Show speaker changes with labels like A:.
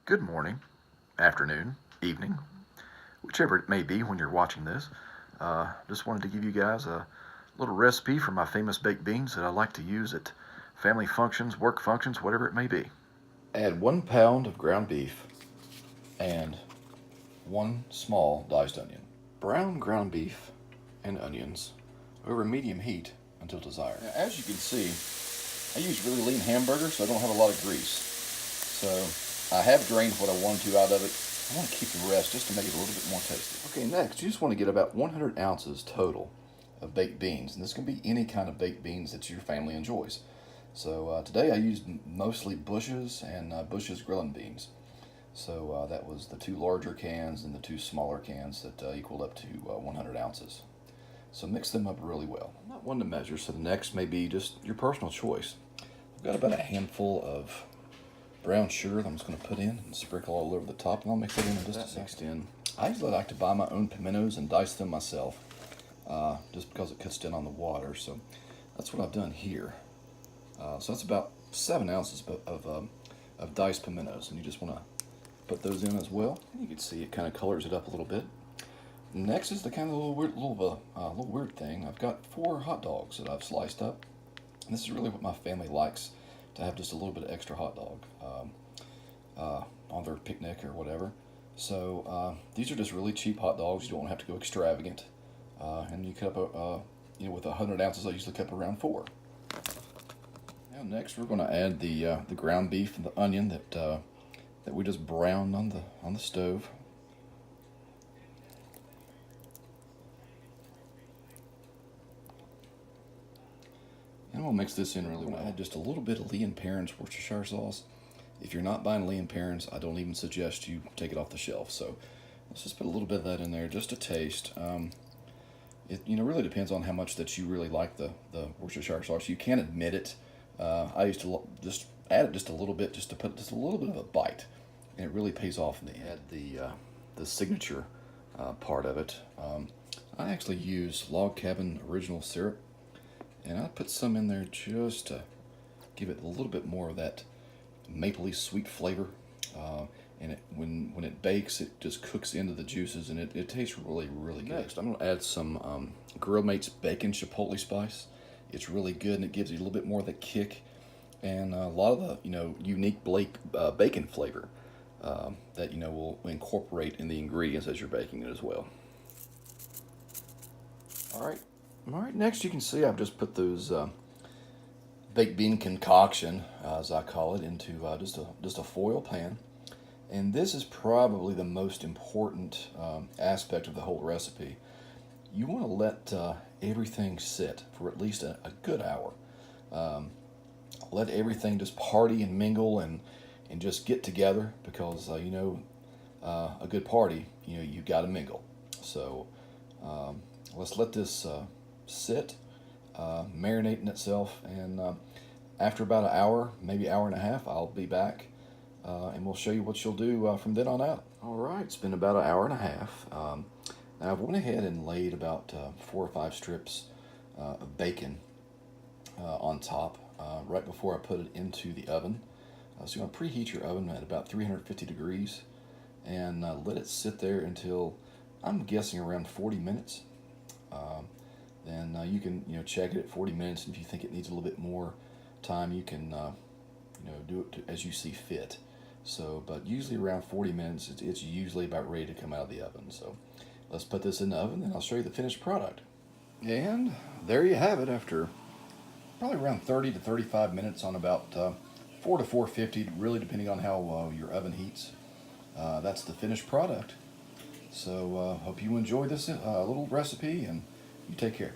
A: Good morning, afternoon, evening, whichever it may be when you're watching this. Just wanted to give you guys a little recipe for my famous baked beans that I like to use at family functions, work functions, whatever it may be. Add 1 pound of ground beef and one small diced onion. Brown ground beef and onions over medium heat until desired. Now, as you can see, I use really lean hamburgers, so I don't have a lot of grease. So I have drained what I wanted to out of it. I want to keep the rest just to make it a little bit more tasty. Okay, next, you just want to get about 100 ounces total of baked beans. And this can be any kind of baked beans that your family enjoys. So today I used mostly Bush's and Bush's grilling beans. So that was the 2 larger cans and the 2 smaller cans that equaled up to 100 ounces. So mix them up really well. I'm not one to measure, so the next may be just your personal choice. I've got about a handful of brown sugar that I'm just going to put in and sprinkle all over the top, and I'll mix it in just a second. I usually like to buy my own pimentos and dice them myself, just because it cuts down on the water. So that's what I've done here. So that's about 7 ounces of diced pimentos, and you just want to put those in as well. And you can see it kind of colors it up a little bit. Next is the kind of little weird thing. I've got 4 hot dogs that I've sliced up. And this is really what my family likes, to have just a little bit of extra hot dog on their picnic or whatever. So these are just really cheap hot dogs. You don't have to go extravagant. And you cut up, with 100 ounces, I usually cut up around 4. Now next, we're going to add the ground beef and the onion that we just browned on the stove. And we'll mix this in really well. Add just a little bit of Lea & Perrins Worcestershire sauce. If you're not buying Lea & Perrins, I don't even suggest you take it off the shelf. So let's just put a little bit of that in there, just a taste. It really depends on how much that you really like the Worcestershire sauce. You can admit it. I used to just add it just a little bit, just to put just a little bit of a bite, and it really pays off in the end. Add the signature part of it. I actually use Log Cabin Original Syrup. And I put some in there just to give it a little bit more of that mapley sweet flavor. And when it bakes, it just cooks into the juices, and it tastes really, really good. Next, I'm going to add some Grill Mates Bacon Chipotle Spice. It's really good, and it gives you a little bit more of the kick and a lot of the unique bacon flavor that will incorporate in the ingredients as you're baking it as well. All right, next you can see I've just put those baked bean concoction, as I call it, into just a foil pan. And this is probably the most important aspect of the whole recipe. You want to let everything sit for at least a good hour. Let everything just party and mingle and just get together, because a good party, you got to mingle. So let's let this sit, marinate in itself, and after about an hour, maybe hour and a half, I'll be back, and we'll show you what you'll do from then on out. All right, it's been about an hour and a half. Now I've went ahead and laid about 4 or 5 strips of bacon on top right before I put it into the oven. So you want to preheat your oven at about 350 degrees and let it sit there until, I'm guessing, around 40 minutes. Then you can check it at 40 minutes, and if you think it needs a little bit more time, you can do it as you see fit. So, but usually around 40 minutes, it's usually about ready to come out of the oven. So let's put this in the oven, and I'll show you the finished product. And there you have it, after probably around 30 to 35 minutes on about 4 to 450, really depending on how your oven heats. That's the finished product. So hope you enjoy this little recipe, and you take care.